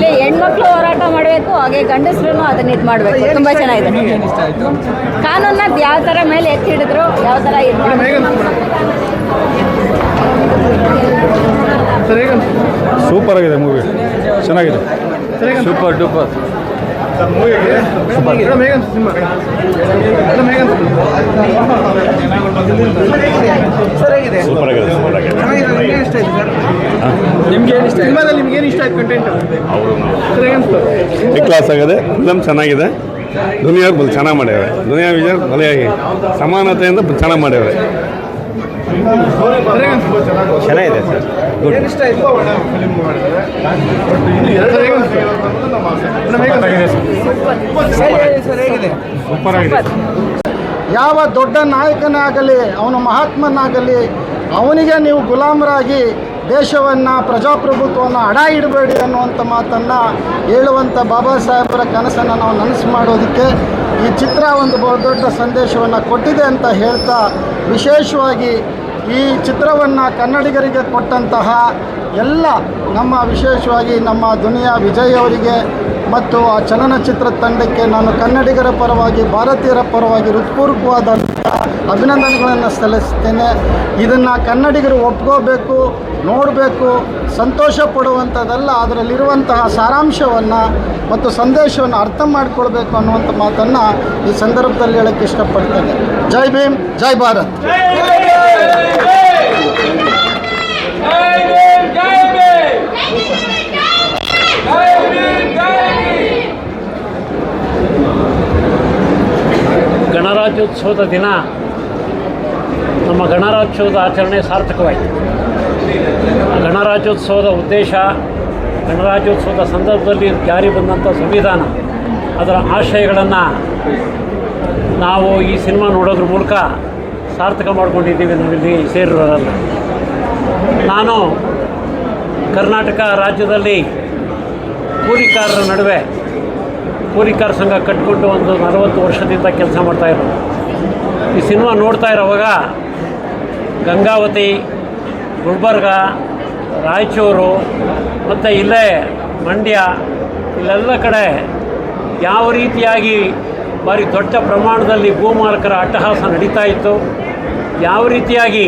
ಇಲ್ಲಿ ಹೆಣ್ಮಕ್ಳು ಹೋರಾಟ ಮಾಡಬೇಕು, ಹಾಗೆ ಗಂಡಸರು ಅದನ್ನ ಇದು ಮಾಡಬೇಕು. ತುಂಬ ಚೆನ್ನಾಗಿದೆ. ಕಾನೂನನ್ನ ಯಾವ ಥರ ಮೇಲೆ ಎತ್ತಿ ಹಿಡಿದ್ರು, ಯಾವ ಥರ ಇದು ಸೂಪರ್ ಆಗಿದೆ ಮೂವಿ, ಚೆನ್ನಾಗಿದೆ, ಸೂಪರ್ ಡೂಪರ್ ಕ್ಲಾಸ್ ಆಗಿದೆ. ಫಿಲಮ್ ಚೆನ್ನಾಗಿದೆ. ದುನಿಯಾ ಚೆನ್ನಾಗಿ ಮಾಡ್ಯಾವೆ. ದುನಿಯಾ ವಿಜಯ್ ಬಲಿಯಾಗಿ ಸಮಾನತೆಯಿಂದ ಚೆನ್ನಾಗಿ ಮಾಡ್ಯಾವೆ. ಚೆನ್ನಾಗಿದೆ ಸರ್. ಸೂಪರ್ ಆಗಿದೆ. ಯಾವ ದೊಡ್ಡ ನಾಯಕನೇ ಆಗಲಿ, ಅವನು ಮಹಾತ್ಮನಾಗಲಿ, ಅವನಿಗೆ ನೀವು ಗುಲಾಮರಾಗಿ ದೇಶವನ್ನು, ಪ್ರಜಾಪ್ರಭುತ್ವವನ್ನು ಅಡ ಇಡಬೇಡಿ ಅನ್ನುವಂಥ ಮಾತನ್ನು ಹೇಳುವಂಥ ಬಾಬಾ ಸಾಹೇಬರ ಕನಸನ್ನು ನಾವು ನನಸು ಮಾಡೋದಕ್ಕೆ ಈ ಚಿತ್ರ ಒಂದು ಬಹುದೊಡ್ಡ ಸಂದೇಶವನ್ನು ಕೊಟ್ಟಿದೆ ಅಂತ ಹೇಳ್ತಾ, ವಿಶೇಷವಾಗಿ ಈ ಚಿತ್ರವನ್ನು ಕನ್ನಡಿಗರಿಗೆ ಕೊಟ್ಟಂತಹ ಎಲ್ಲ ನಮ್ಮ ವಿಶೇಷವಾಗಿ ನಮ್ಮ ದುನಿಯಾ ವಿಜಯ್ ಅವರಿಗೆ ಮತ್ತು ಆ ಚಲನಚಿತ್ರ ತಂಡಕ್ಕೆ ನಾನು ಕನ್ನಡಿಗರ ಪರವಾಗಿ, ಭಾರತೀಯರ ಪರವಾಗಿ ಹೃತ್ಪೂರ್ವಕವಾದಂಥ ಅಭಿನಂದನೆಗಳನ್ನು ಸಲ್ಲಿಸ್ತೇನೆ. ಇದನ್ನು ಕನ್ನಡಿಗರು ಒಪ್ಕೋಬೇಕು, ನೋಡಬೇಕು, ಸಂತೋಷ ಪಡುವಂಥದ್ದಲ್ಲ, ಅದರಲ್ಲಿರುವಂತಹ ಸಾರಾಂಶವನ್ನು ಮತ್ತು ಸಂದೇಶವನ್ನು ಅರ್ಥ ಮಾಡಿಕೊಳ್ಬೇಕು ಅನ್ನುವಂಥ ಮಾತನ್ನು ಈ ಸಂದರ್ಭದಲ್ಲಿ ಹೇಳೋಕ್ಕೆ ಇಷ್ಟಪಡ್ತೇನೆ. ಜೈ ಭೀಮ್, ಜೈ ಭಾರತ್. ಗಣರಾಜ್ಯೋತ್ಸವದ ದಿನ ನಮ್ಮ ಗಣರಾಜ್ಯೋತ್ಸವದ ಆಚರಣೆ ಸಾರ್ಥಕವಾಯಿತು. ಗಣರಾಜ್ಯೋತ್ಸವದ ಉದ್ದೇಶ, ಗಣರಾಜ್ಯೋತ್ಸವದ ಸಂದರ್ಭದಲ್ಲಿ ಜಾರಿ ಬಂದಂಥ ಸಂವಿಧಾನ, ಅದರ ಆಶಯಗಳನ್ನು ನಾವು ಈ ಸಿನಿಮಾ ನೋಡೋದ್ರ ಮೂಲಕ ಸಾರ್ಥಕ ಮಾಡ್ಕೊಂಡಿದ್ದೀವಿ. ನಾವಿಲ್ಲಿ ಸೇರಿರೋರಲ್ಲ. ನಾನು ಕರ್ನಾಟಕ ರಾಜ್ಯದಲ್ಲಿ ಕೂಲಿಕಾರರ ನಡುವೆ ಕೂಲಿಕಾರ ಸಂಘ ಕಟ್ಟಿಕೊಂಡು ಒಂದು 40 ವರ್ಷದಿಂದ ಕೆಲಸ ಮಾಡ್ತಾಯಿರೋದು. ಈ ಸಿನಿಮಾ ನೋಡ್ತಾ ಇರೋವಾಗ ಗಂಗಾವತಿ, ಗುಲ್ಬರ್ಗ, ರಾಯಚೂರು ಮತ್ತು ಇಲ್ಲೇ ಮಂಡ್ಯ, ಇಲ್ಲೆಲ್ಲ ಕಡೆ ಯಾವ ರೀತಿಯಾಗಿ ಭಾರಿ ದೊಡ್ಡ ಪ್ರಮಾಣದಲ್ಲಿ ಭೂಮಾಲಕರ ಅಟ್ಟಹಾಸ ನಡೀತಾ ಇತ್ತು, ಯಾವ ರೀತಿಯಾಗಿ